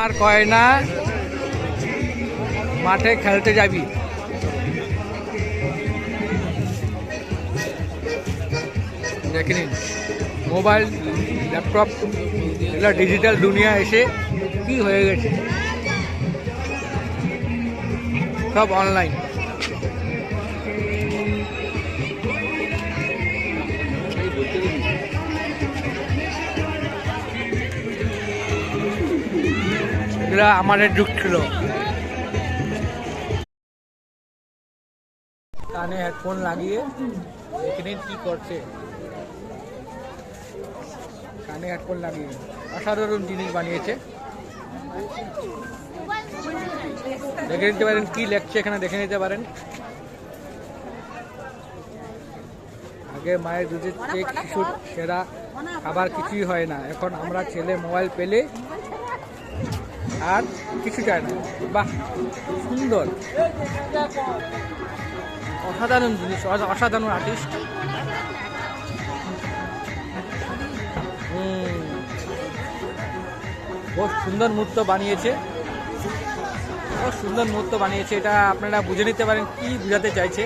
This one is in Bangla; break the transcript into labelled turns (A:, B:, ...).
A: আর কয় না মাঠে খেলতে যাবি। দেখে নিন মোবাইল ল্যাপটপ এগুলো ডিজিটাল দুনিয়া এসে কি হয়ে গেছে, সব অনলাইন। এগুলা আমাদের যুগ ছিল। কানে হেডফোন লাগিয়ে এখানে কি করছে, কানে হেডফোন লাগিয়ে অসাধারণ জিনিস বানিয়েছে। দেখে নিতে পারেন কি লেখছে এখানে, দেখে নিতে পারেন। আগে মায়ের দুধের চেয়ে শিশুর সেরা খাবার কিছুই হয় না, এখন আমরা ছেলে মোবাইল পেলে আর কিছু চায় না। বাহ, সুন্দর, অসাধারণ জিনিস, অসাধারণ আর্টিস্ট। বহুত সুন্দর মুহূর্ত বানিয়েছে, বহুত সুন্দর মুহূর্ত বানিয়েছে। এটা আপনারা বুঝে নিতে পারেন কি বোঝাতে চাইছে।